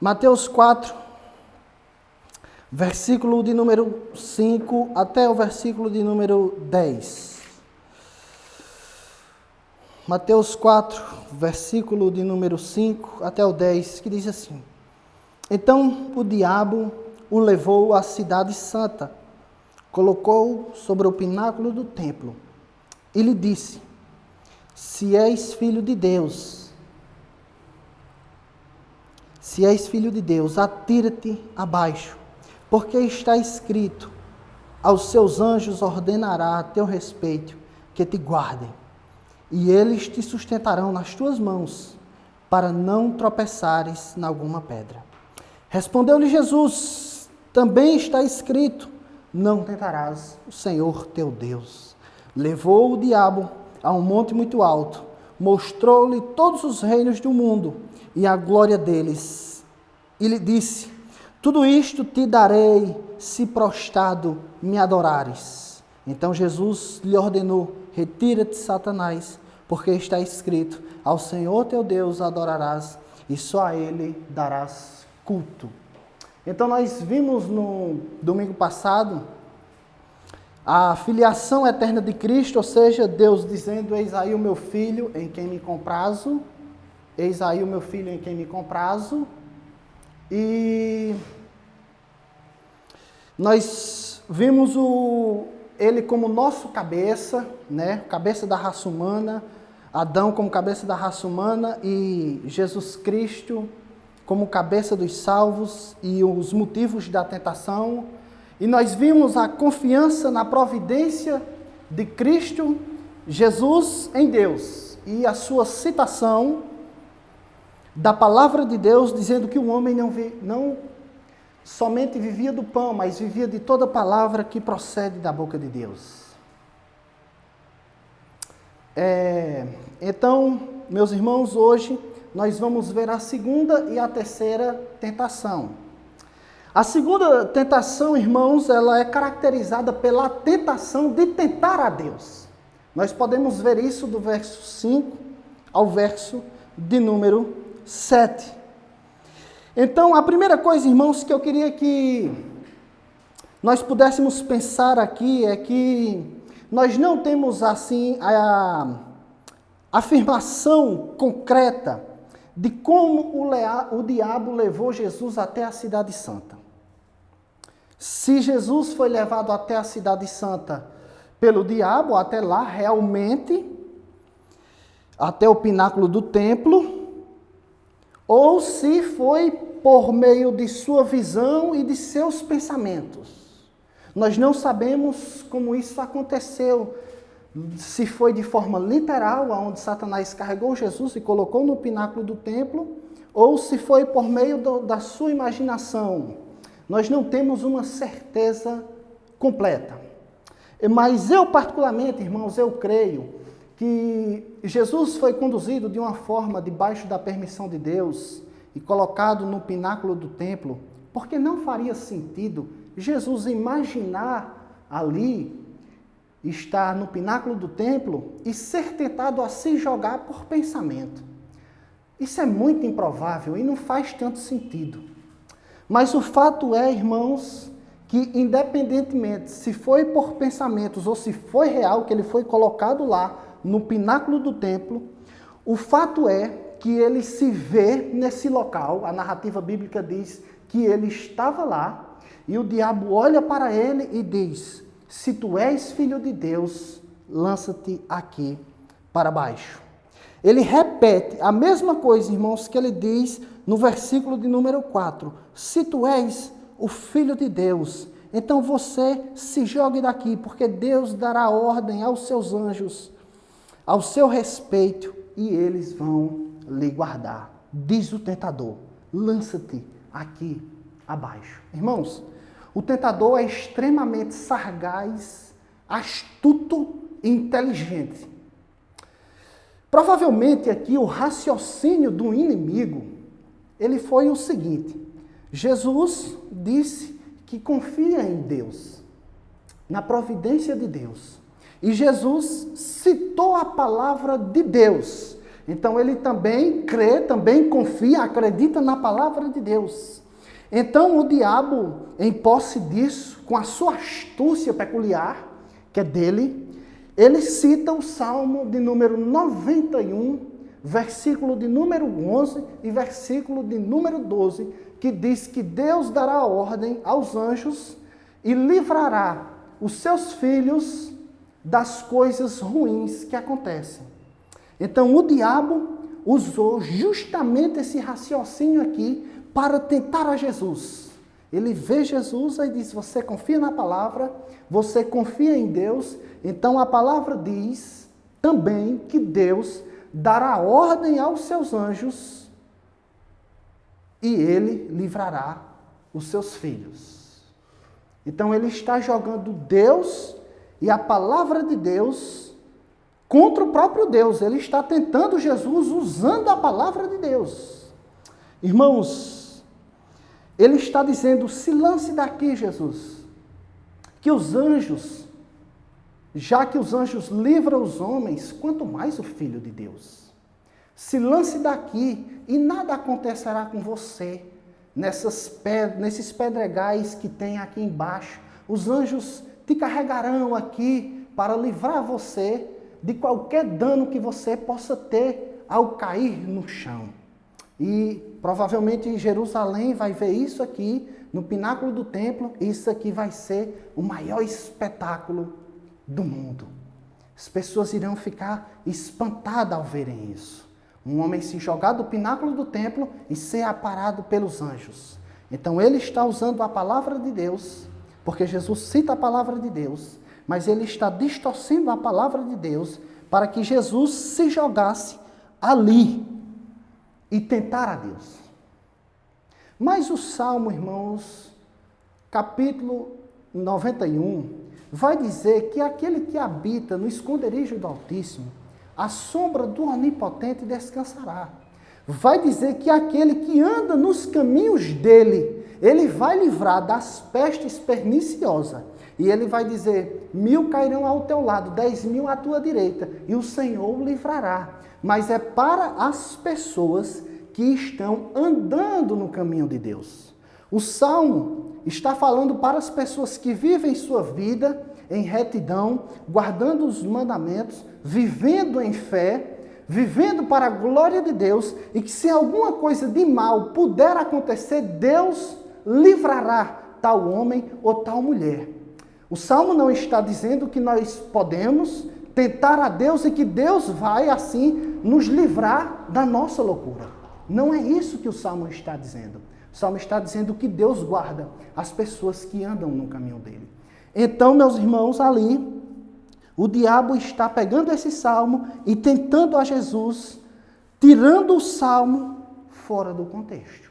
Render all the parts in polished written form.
Mateus 4, versículo de número 5 até o versículo de número 10. Mateus 4, versículo de número 5 até o 10, que diz assim: Então o diabo o levou à cidade santa, colocou-o sobre o pináculo do templo e lhe disse: Se és filho de Deus, atira-te abaixo, porque está escrito: aos seus anjos ordenará a teu respeito que te guardem, e eles te sustentarão nas tuas mãos, para não tropeçares em alguma pedra. Respondeu-lhe Jesus: também está escrito: não tentarás o Senhor teu Deus. Levou o diabo a um monte muito alto, mostrou-lhe todos os reinos do mundo e a glória deles, e lhe disse: tudo isto te darei, se prostrado me adorares. Então Jesus lhe ordenou: retira-te, Satanás, porque está escrito: ao Senhor teu Deus adorarás, e só a Ele darás culto. Então nós vimos no domingo passado a filiação eterna de Cristo, ou seja, Deus dizendo: eis aí o meu filho em quem me comprazo, eis aí o meu filho em quem me comprazo. E nós vimos ele como nosso cabeça, né? Cabeça da raça humana, Adão como cabeça da raça humana e Jesus Cristo como cabeça dos salvos e os motivos da tentação. E nós vimos a confiança na providência de Cristo, Jesus em Deus, e a sua citação da palavra de Deus, dizendo que o homem não somente vivia do pão, mas vivia de toda palavra que procede da boca de Deus. Então, meus irmãos, hoje nós vamos ver a segunda e a terceira tentação. A segunda tentação, irmãos, ela é caracterizada pela tentação de tentar a Deus. Nós podemos ver isso do verso 5 ao verso de número 7. Então, a primeira coisa, irmãos, que eu queria que nós pudéssemos pensar aqui é que nós não temos, assim, a afirmação concreta de como o diabo levou Jesus até a cidade santa. Se Jesus foi levado até a cidade santa pelo diabo, até lá realmente, até o pináculo do templo, ou se foi por meio de sua visão e de seus pensamentos. Nós não sabemos como isso aconteceu, se foi de forma literal, onde Satanás carregou Jesus e colocou no pináculo do templo, ou se foi por meio da sua imaginação. Nós não temos uma certeza completa. Mas eu, particularmente, irmãos, eu creio que Jesus foi conduzido de uma forma debaixo da permissão de Deus e colocado no pináculo do templo, porque não faria sentido Jesus imaginar ali, estar no pináculo do templo e ser tentado a se jogar por pensamento. Isso é muito improvável e não faz tanto sentido. Mas o fato é, irmãos, que independentemente se foi por pensamentos ou se foi real que ele foi colocado lá no pináculo do templo, o fato é que ele se vê nesse local. A narrativa bíblica diz que ele estava lá e o diabo olha para ele e diz: se tu és filho de Deus, lança-te aqui para baixo. Ele repete a mesma coisa, irmãos, que ele diz no versículo de número 4. Se tu és o filho de Deus, então você se jogue daqui, porque Deus dará ordem aos seus anjos ao seu respeito e eles vão lhe guardar. Diz o tentador: lança-te aqui abaixo. Irmãos, o tentador é extremamente sagaz, astuto e inteligente. Provavelmente aqui o raciocínio do inimigo, ele foi o seguinte: Jesus disse que confia em Deus, na providência de Deus. E Jesus citou a palavra de Deus. Então ele também crê, também confia, acredita na palavra de Deus. Então o diabo, em posse disso, com a sua astúcia peculiar, que é dele, ele cita o Salmo de número 91, versículo de número 11 e versículo de número 12, que diz que Deus dará ordem aos anjos e livrará os seus filhos das coisas ruins que acontecem. Então o diabo usou justamente esse raciocínio aqui para tentar a Jesus. Ele vê Jesus e diz, você confia na palavra, você confia em Deus, então a palavra diz também que Deus dará ordem aos seus anjos e ele livrará os seus filhos. Então ele está jogando Deus e a palavra de Deus contra o próprio Deus. Ele está tentando Jesus usando a palavra de Deus. Irmãos, ele está dizendo, se lance daqui, Jesus, que os anjos, já que os anjos livram os homens, quanto mais o Filho de Deus. Se lance daqui e nada acontecerá com você nesses pedregais que tem aqui embaixo. Os anjos te carregarão aqui para livrar você de qualquer dano que você possa ter ao cair no chão. E provavelmente em Jerusalém vai ver isso aqui, no pináculo do templo, isso aqui vai ser o maior espetáculo do mundo. As pessoas irão ficar espantadas ao verem isso. Um homem se jogar do pináculo do templo e ser aparado pelos anjos. Então ele está usando a palavra de Deus, porque Jesus cita a palavra de Deus, mas ele está distorcendo a palavra de Deus para que Jesus se jogasse ali e tentar a Deus. Mas o Salmo, irmãos, capítulo 91, vai dizer que aquele que habita no esconderijo do Altíssimo, a sombra do Onipotente descansará. Vai dizer que aquele que anda nos caminhos dele, ele vai livrar das pestes perniciosas. E ele vai dizer, 1000 cairão ao teu lado, 10.000 à tua direita, e o Senhor o livrará. Mas é para as pessoas que estão andando no caminho de Deus. O Salmo está falando para as pessoas que vivem sua vida em retidão, guardando os mandamentos, vivendo em fé, vivendo para a glória de Deus, e que se alguma coisa de mal puder acontecer, Deus livrará tal homem ou tal mulher. O Salmo não está dizendo que nós podemos tentar a Deus e que Deus vai assim nos livrar da nossa loucura. Não é isso que o Salmo está dizendo. O Salmo está dizendo que Deus guarda as pessoas que andam no caminho dele. Então, meus irmãos, ali, o diabo está pegando esse salmo e tentando a Jesus, tirando o salmo fora do contexto.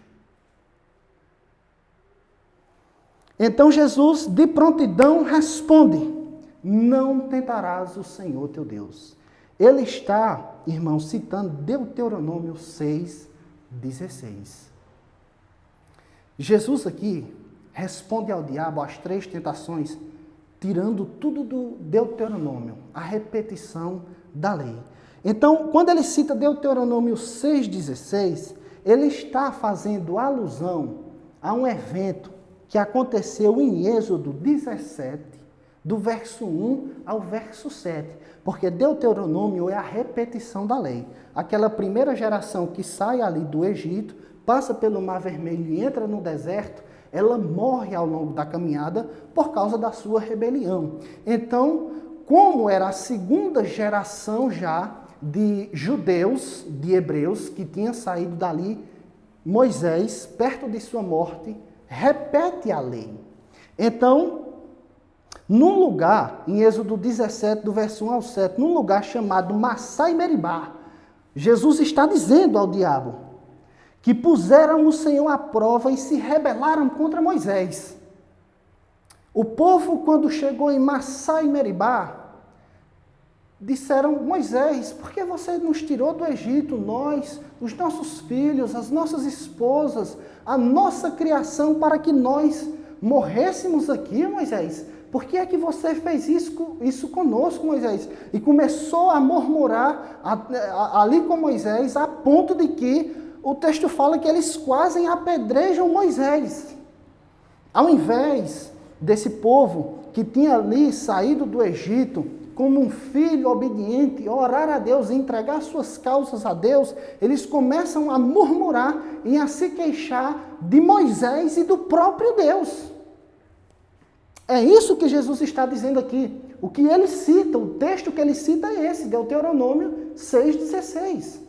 Então Jesus, de prontidão, responde, não tentarás o Senhor teu Deus. Ele está, irmão, citando Deuteronômio 6:16. Jesus aqui responde ao diabo as 3 tentações, tirando tudo do Deuteronômio, a repetição da lei. Então, quando ele cita Deuteronômio 6:16, ele está fazendo alusão a um evento que aconteceu em Êxodo 17, do verso 1 ao verso 7, porque Deuteronômio é a repetição da lei. Aquela primeira geração que sai ali do Egito, passa pelo Mar Vermelho e entra no deserto, ela morre ao longo da caminhada por causa da sua rebelião. Então, como era a segunda geração já de judeus, de hebreus, que tinha saído dali, Moisés, perto de sua morte, repete a lei. Então, num lugar, em Êxodo 17, do verso 1 ao 7, num lugar chamado Massá e Meribá, Jesus está dizendo ao diabo que puseram o Senhor à prova e se rebelaram contra Moisés. O povo, quando chegou em Massá e Meribá, disseram, Moisés, por que você nos tirou do Egito, nós, os nossos filhos, as nossas esposas, a nossa criação, para que nós morrêssemos aqui, Moisés? por que é que você fez isso conosco, Moisés? E começou a murmurar ali com Moisés, a ponto de que o texto fala que eles quase apedrejam Moisés. Ao invés desse povo que tinha ali saído do Egito como um filho obediente, orar a Deus e entregar suas causas a Deus, eles começam a murmurar e a se queixar de Moisés e do próprio Deus. É isso que Jesus está dizendo aqui. O que ele cita, o texto que ele cita é esse, Deuteronômio 6,16.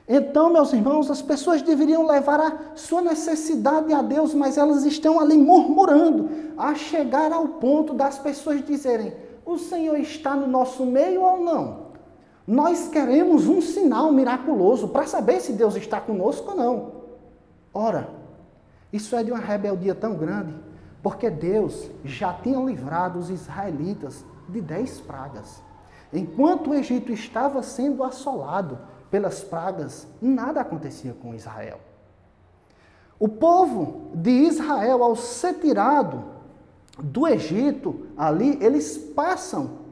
Então, meus irmãos, as pessoas deveriam levar a sua necessidade a Deus, mas elas estão ali murmurando, a chegar ao ponto das pessoas dizerem: o Senhor está no nosso meio ou não? Nós queremos um sinal miraculoso para saber se Deus está conosco ou não. Ora, isso é de uma rebeldia tão grande, porque Deus já tinha livrado os israelitas de 10 pragas. Enquanto o Egito estava sendo assolado pelas pragas, nada acontecia com Israel. O povo de Israel, ao ser tirado do Egito, ali, eles passam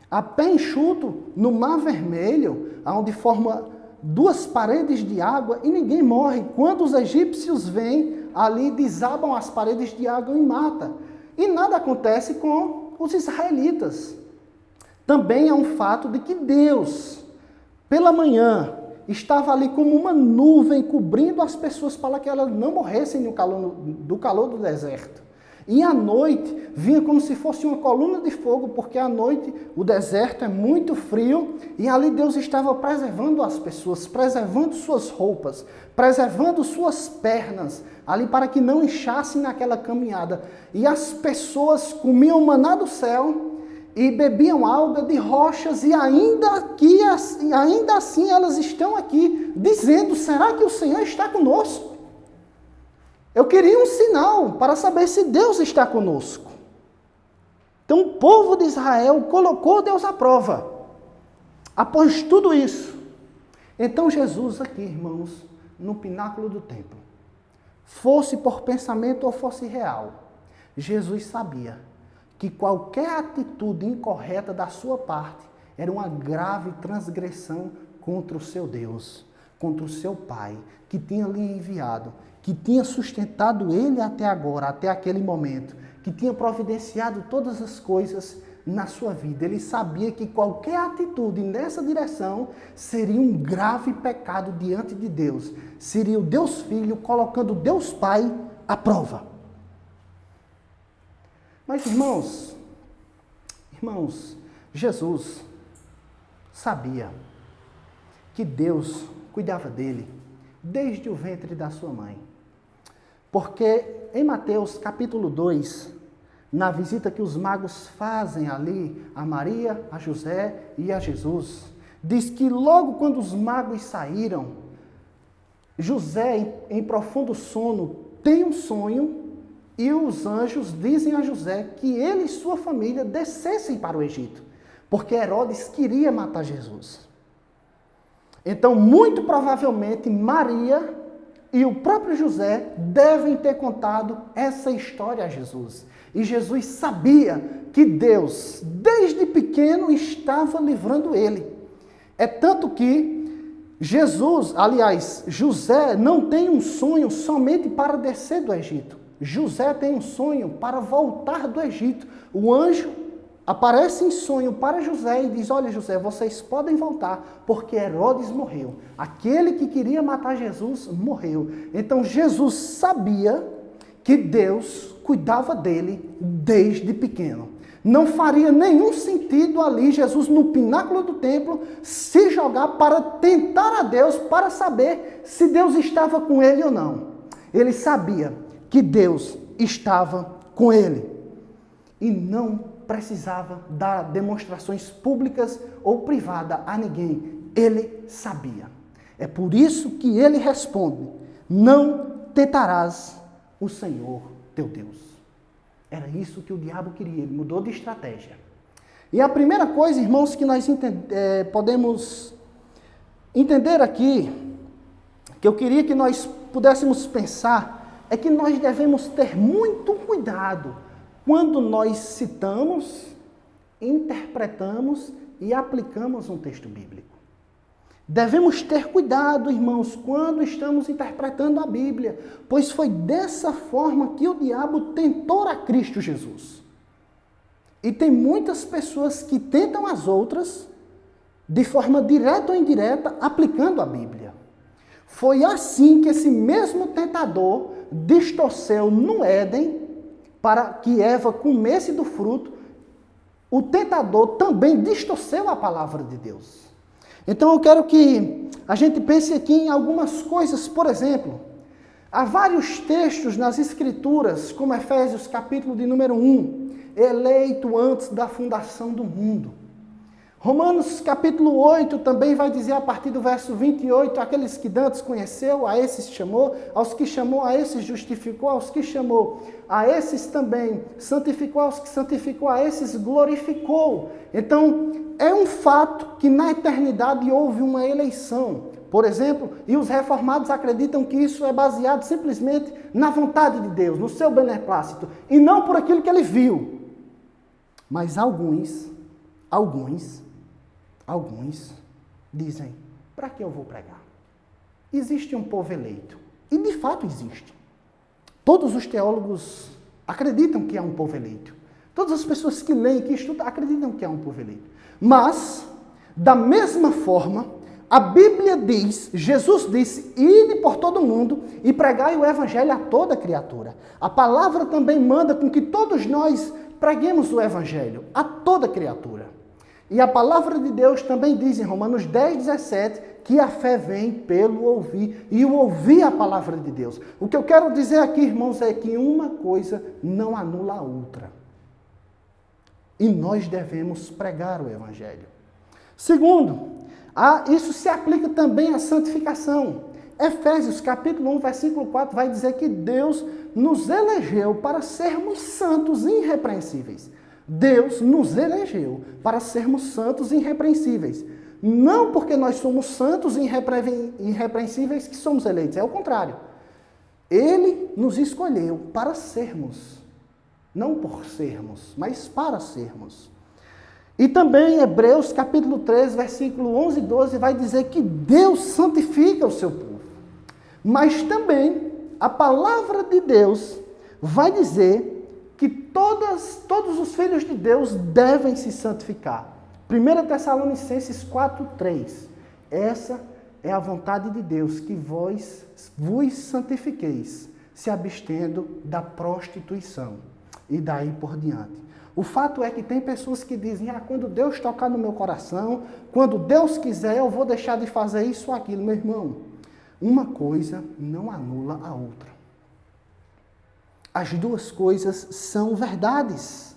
a pé enxuto no Mar Vermelho, onde forma 2 paredes de água e ninguém morre. Quando os egípcios vêm, ali desabam as paredes de água e matam. E nada acontece com os israelitas. Também é um fato de que Deus, pela manhã, estava ali como uma nuvem cobrindo as pessoas para que elas não morressem do calor do deserto. E à noite vinha como se fosse uma coluna de fogo, porque à noite o deserto é muito frio e ali Deus estava preservando as pessoas, preservando suas roupas, preservando suas pernas, ali para que não inchassem naquela caminhada. E as pessoas comiam maná do céu e bebiam água de rochas e ainda assim elas estão aqui dizendo: será que o Senhor está conosco? Eu queria um sinal para saber se Deus está conosco. Então o povo de Israel colocou Deus à prova. Após tudo isso, então Jesus aqui, irmãos, no pináculo do templo, fosse por pensamento ou fosse real, Jesus sabia que qualquer atitude incorreta da sua parte era uma grave transgressão contra o seu Deus, contra o seu Pai, que tinha lhe enviado, que tinha sustentado ele até agora, até aquele momento, que tinha providenciado todas as coisas na sua vida. Ele sabia que qualquer atitude nessa direção seria um grave pecado diante de Deus. Seria o Deus Filho colocando Deus Pai à prova. Mas, irmãos, Jesus sabia que Deus cuidava dele desde o ventre da sua mãe. Porque em Mateus capítulo 2, na visita que os magos fazem ali a Maria, a José e a Jesus, diz que logo quando os magos saíram, José, em profundo sono, tem um sonho e os anjos dizem a José que ele e sua família descessem para o Egito, porque Herodes queria matar Jesus. Então, muito provavelmente, Maria e o próprio José devem ter contado essa história a Jesus. E Jesus sabia que Deus, desde pequeno, estava livrando ele. É tanto que José não tem um sonho somente para descer do Egito. José tem um sonho para voltar do Egito. O anjo aparece em sonho para José e diz: olha, José, vocês podem voltar, porque Herodes morreu. Aquele que queria matar Jesus morreu. Então Jesus sabia que Deus cuidava dele desde pequeno. Não faria nenhum sentido ali Jesus no pináculo do templo se jogar para tentar a Deus, para saber se Deus estava com ele ou não. Ele sabia que Deus estava com ele e não precisava dar demonstrações públicas ou privadas a ninguém. Ele sabia. É por isso que ele responde: não tentarás o Senhor teu Deus. Era isso que o diabo queria. Ele mudou de estratégia. E a primeira coisa, irmãos, que nós podemos entender aqui, que eu queria que nós pudéssemos pensar, é que nós devemos ter muito cuidado quando nós citamos, interpretamos e aplicamos um texto bíblico. Devemos ter cuidado, irmãos, quando estamos interpretando a Bíblia, pois foi dessa forma que o diabo tentou a Cristo Jesus. E tem muitas pessoas que tentam as outras, de forma direta ou indireta, aplicando a Bíblia. Foi assim que esse mesmo tentador distorceu no Éden, para que Eva comesse do fruto. O tentador também distorceu a palavra de Deus. Então eu quero que a gente pense aqui em algumas coisas. Por exemplo, há vários textos nas Escrituras, como Efésios capítulo de número 1, eleito antes da fundação do mundo. Romanos capítulo 8 também vai dizer a partir do verso 28, aqueles que dantes conheceu, a esses chamou, aos que chamou, a esses justificou, aos que chamou, a esses também santificou, aos que santificou, a esses glorificou. Então, é um fato que na eternidade houve uma eleição, por exemplo, e os reformados acreditam que isso é baseado simplesmente na vontade de Deus, no seu beneplácito, e não por aquilo que ele viu. Mas alguns dizem, para que eu vou pregar? Existe um povo eleito. E de fato existe. Todos os teólogos acreditam que há um povo eleito. Todas as pessoas que leem, que estudam, acreditam que há um povo eleito. Mas, da mesma forma, a Bíblia diz, Jesus disse, ide por todo mundo e pregai o evangelho a toda criatura. A palavra também manda com que todos nós preguemos o evangelho a toda criatura. E a palavra de Deus também diz em Romanos 10, 17, que a fé vem pelo ouvir, e o ouvir a palavra de Deus. O que eu quero dizer aqui, irmãos, é que uma coisa não anula a outra. E nós devemos pregar o evangelho. Segundo, isso se aplica também à santificação. Efésios capítulo 1, versículo 4 vai dizer que Deus nos elegeu para sermos santos e irrepreensíveis. Deus nos elegeu para sermos santos e irrepreensíveis. Não porque nós somos santos e irrepreensíveis que somos eleitos, é o contrário. Ele nos escolheu para sermos, não por sermos, mas para sermos. E também Hebreus capítulo 3, versículo 11 e 12 vai dizer que Deus santifica o seu povo. Mas também a palavra de Deus vai dizer que todos os filhos de Deus devem se santificar. 1 Tessalonicenses 4:3. Essa é a vontade de Deus, que vós vos santifiqueis, se abstendo da prostituição. E daí por diante. O fato é que tem pessoas que dizem, quando Deus tocar no meu coração, quando Deus quiser, eu vou deixar de fazer isso ou aquilo. Meu irmão, uma coisa não anula a outra. As duas coisas são verdades.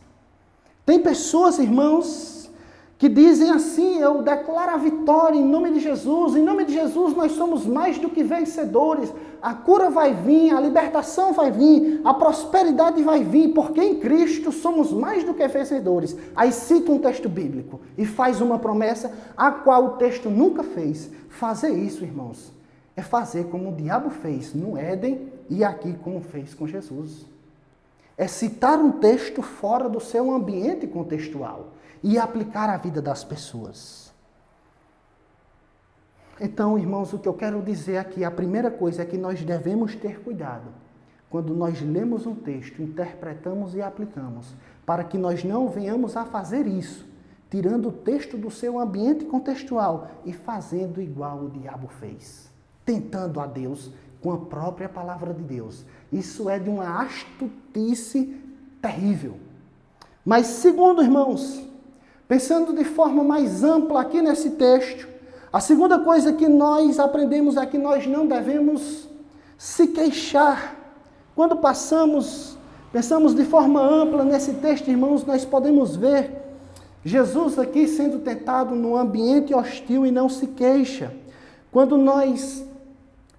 Tem pessoas, irmãos, que dizem assim, eu declaro a vitória em nome de Jesus nós somos mais do que vencedores, a cura vai vir, a libertação vai vir, a prosperidade vai vir, porque em Cristo somos mais do que vencedores. Aí cita um texto bíblico e faz uma promessa a qual o texto nunca fez. Fazer isso, irmãos, é fazer como o diabo fez no Éden e aqui como fez com Jesus. É citar um texto fora do seu ambiente contextual e aplicar à vida das pessoas. Então, irmãos, o que eu quero dizer aqui, a primeira coisa é que nós devemos ter cuidado quando nós lemos um texto, interpretamos e aplicamos, para que nós não venhamos a fazer isso, tirando o texto do seu ambiente contextual e fazendo igual o diabo fez, tentando a Deus com a própria palavra de Deus. Isso é de uma astutice terrível. Mas segundo, irmãos, pensando de forma mais ampla aqui nesse texto, a segunda coisa que nós aprendemos é que nós não devemos se queixar. Quando pensamos de forma ampla nesse texto, irmãos, nós podemos ver Jesus aqui sendo tentado num ambiente hostil e não se queixa. Quando nós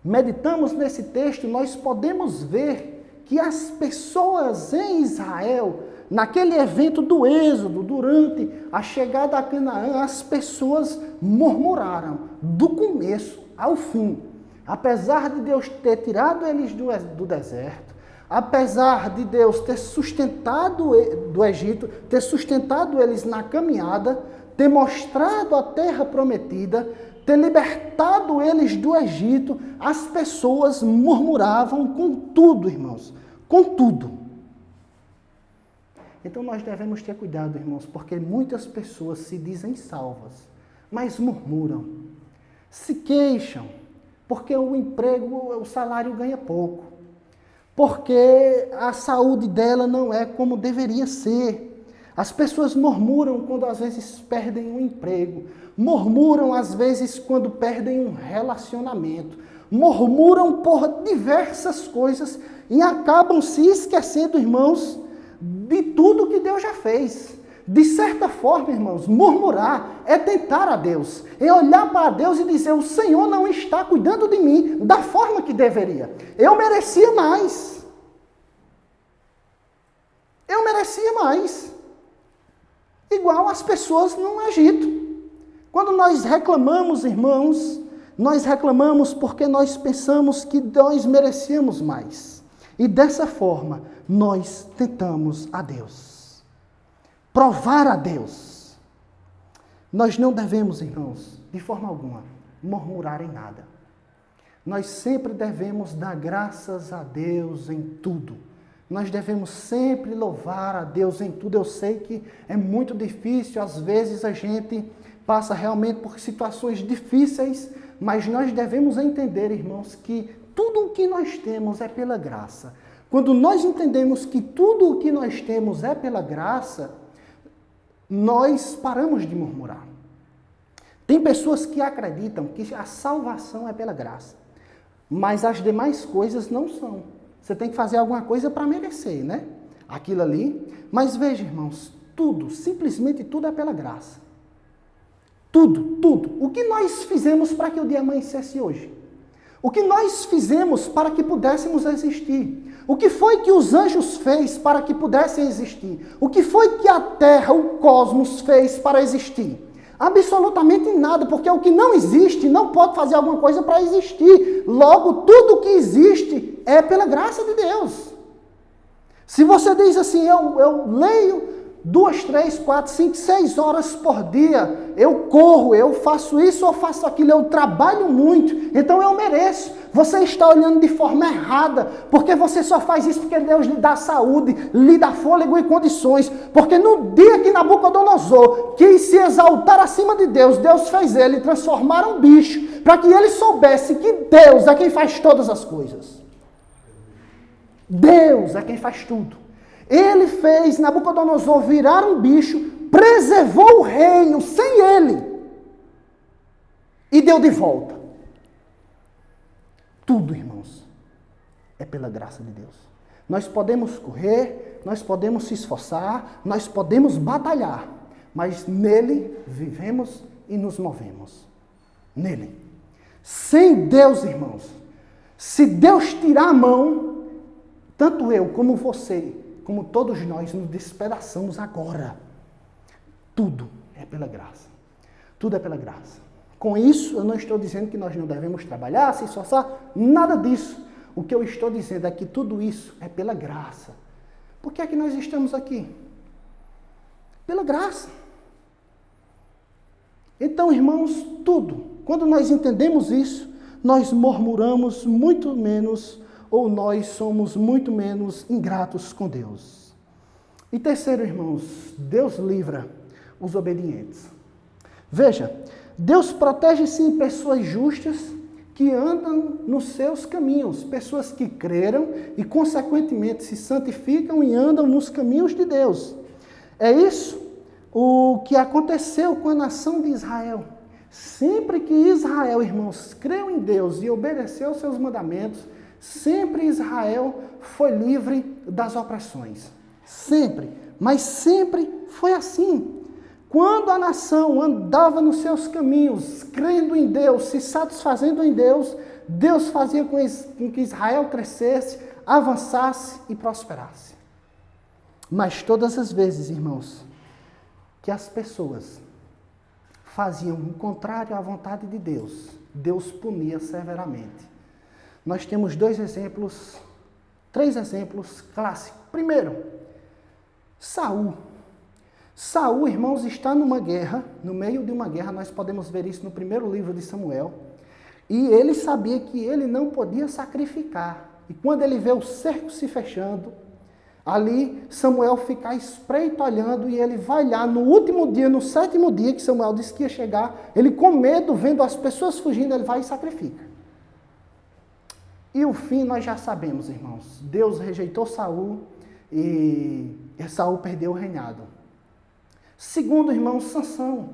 meditamos nesse texto, nós podemos ver que as pessoas em Israel, naquele evento do Êxodo, durante a chegada a Canaã, as pessoas murmuraram do começo ao fim. Apesar de Deus ter tirado eles do deserto, apesar de Deus ter sustentado do Egito, ter sustentado eles na caminhada, ter mostrado a terra prometida, ter libertado eles do Egito, as pessoas murmuravam com tudo, irmãos, com tudo. Então nós devemos ter cuidado, irmãos, porque muitas pessoas se dizem salvas, mas murmuram, se queixam, porque o emprego, o salário ganha pouco, porque a saúde dela não é como deveria ser. As pessoas murmuram quando às vezes perdem um emprego, murmuram às vezes quando perdem um relacionamento, murmuram por diversas coisas e acabam se esquecendo, irmãos, de tudo que Deus já fez. De certa forma, irmãos, murmurar é tentar a Deus, é olhar para Deus e dizer, o Senhor não está cuidando de mim da forma que deveria. Eu merecia mais. Eu merecia mais. Igual as pessoas no Egito. Quando nós reclamamos, irmãos, nós reclamamos porque nós pensamos que nós merecíamos mais. E dessa forma, nós tentamos a Deus. Provar a Deus. Nós não devemos, irmãos, de forma alguma, murmurar em nada. Nós sempre devemos dar graças a Deus em tudo. Nós devemos sempre louvar a Deus em tudo. Eu sei que é muito difícil, às vezes a gente passa realmente por situações difíceis, mas nós devemos entender, irmãos, que tudo o que nós temos é pela graça. Quando nós entendemos que tudo o que nós temos é pela graça, nós paramos de murmurar. Tem pessoas que acreditam que a salvação é pela graça, mas as demais coisas não são. Você tem que fazer alguma coisa para merecer, né? Aquilo ali. Mas veja, irmãos, tudo, simplesmente tudo é pela graça. Tudo, tudo. O que nós fizemos para que o dia amanhecesse hoje? O que nós fizemos para que pudéssemos existir? O que foi que os anjos fez para que pudessem existir? O que foi que a Terra, o cosmos fez para existir? Absolutamente nada, porque o que não existe não pode fazer alguma coisa para existir. Logo, tudo que existe é pela graça de Deus. Se você diz assim, eu leio 2, 3, 4, 5, 6 horas por dia, eu corro, eu faço isso ou faço aquilo, eu trabalho muito, então eu mereço. Você está olhando de forma errada, porque você só faz isso porque Deus lhe dá saúde, lhe dá fôlego e condições, porque no dia que Nabucodonosor quis se exaltar acima de Deus, Deus fez ele transformar um bicho, para que ele soubesse que Deus é quem faz todas as coisas. Deus é quem faz tudo. Ele fez Nabucodonosor virar um bicho, preservou o reino sem ele e deu de volta. Tudo, irmãos, é pela graça de Deus. Nós podemos correr, nós podemos se esforçar, nós podemos batalhar, mas nele vivemos e nos movemos. Nele. Sem Deus, irmãos, se Deus tirar a mão, tanto eu como você, como todos nós nos despedaçamos agora. Tudo é pela graça. Tudo é pela graça. Com isso, eu não estou dizendo que nós não devemos trabalhar, se esforçar, nada disso. O que eu estou dizendo é que tudo isso é pela graça. Por que é que nós estamos aqui? Pela graça. Então, irmãos, tudo. Quando nós entendemos isso, nós murmuramos muito menos, ou nós somos muito menos ingratos com Deus. E terceiro, irmãos, Deus livra os obedientes. Veja, Deus protege sim pessoas justas que andam nos seus caminhos, pessoas que creram e consequentemente se santificam e andam nos caminhos de Deus. É isso o que aconteceu com a nação de Israel. Sempre que Israel, irmãos, creu em Deus e obedeceu aos seus mandamentos, sempre Israel foi livre das opressões. Sempre. Mas sempre foi assim. Quando a nação andava nos seus caminhos, crendo em Deus, se satisfazendo em Deus, Deus fazia com que Israel crescesse, avançasse e prosperasse. Mas todas as vezes, irmãos, que as pessoas faziam o contrário à vontade de Deus, Deus punia severamente. Nós temos 2 exemplos 3 exemplos clássicos. Primeiro, Saul. Saul, irmãos, está numa guerra, no meio de uma guerra, nós podemos ver isso no primeiro livro de Samuel, e ele sabia que ele não podia sacrificar. E quando ele vê o cerco se fechando, ali Samuel fica espreito olhando, e ele vai lá no último dia, no 7º dia que Samuel disse que ia chegar, ele com medo, vendo as pessoas fugindo, ele vai e sacrifica. E o fim nós já sabemos, irmãos. Deus rejeitou Saul e Saul perdeu o reinado. Segundo, irmão, Sansão.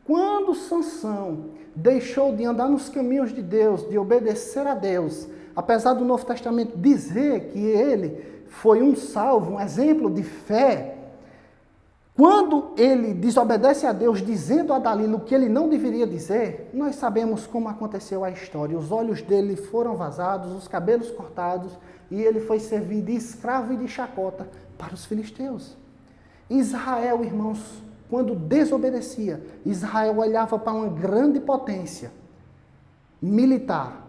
Quando Sansão deixou de andar nos caminhos de Deus, de obedecer a Deus, apesar do Novo Testamento dizer que ele foi um salvo, um exemplo de fé, quando ele desobedece a Deus dizendo a Dalila o que ele não deveria dizer, nós sabemos como aconteceu a história. Os olhos dele foram vazados, os cabelos cortados, e ele foi servir de escravo e de chacota para os filisteus. Israel, irmãos, quando desobedecia, Israel olhava para uma grande potência militar.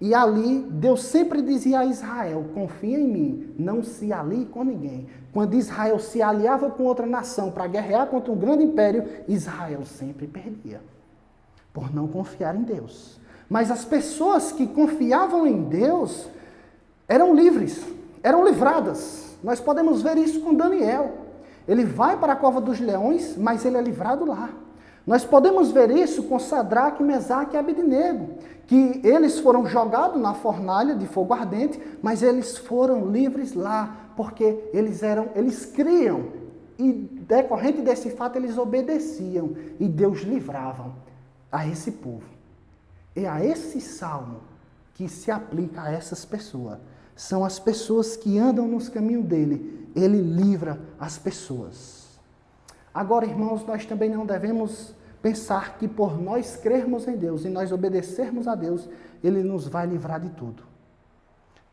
E ali, Deus sempre dizia a Israel, confia em mim, não se alie com ninguém. Quando Israel se aliava com outra nação para guerrear contra um grande império, Israel sempre perdia, por não confiar em Deus. Mas as pessoas que confiavam em Deus eram livres, eram livradas. Nós podemos ver isso com Daniel. Ele vai para a cova dos leões, mas ele é livrado lá. Nós podemos ver isso com Sadraque, Mesaque e Abednego, que eles foram jogados na fornalha de fogo ardente, mas eles foram livres lá, porque eles criam, e decorrente desse fato eles obedeciam, e Deus livrava a esse povo. É a esse salmo que se aplica a essas pessoas. São as pessoas que andam nos caminhos dele, ele livra as pessoas. Agora, irmãos, nós também não devemos pensar que por nós crermos em Deus e nós obedecermos a Deus, ele nos vai livrar de tudo.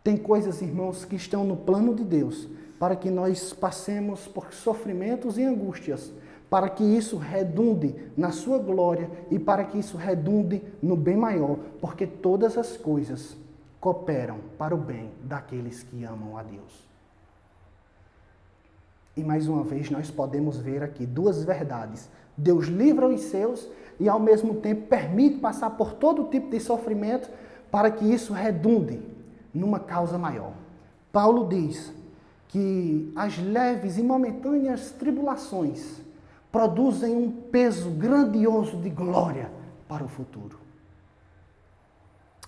Tem coisas, irmãos, que estão no plano de Deus, para que nós passemos por sofrimentos e angústias, para que isso redunde na sua glória e para que isso redunde no bem maior, porque todas as coisas cooperam para o bem daqueles que amam a Deus. E mais uma vez nós podemos ver aqui 2 verdades. Deus livra os seus e ao mesmo tempo permite passar por todo tipo de sofrimento para que isso redunde numa causa maior. Paulo diz que as leves e momentâneas tribulações produzem um peso grandioso de glória para o futuro.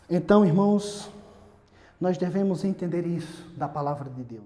Então, irmãos, nós devemos entender isso da palavra de Deus.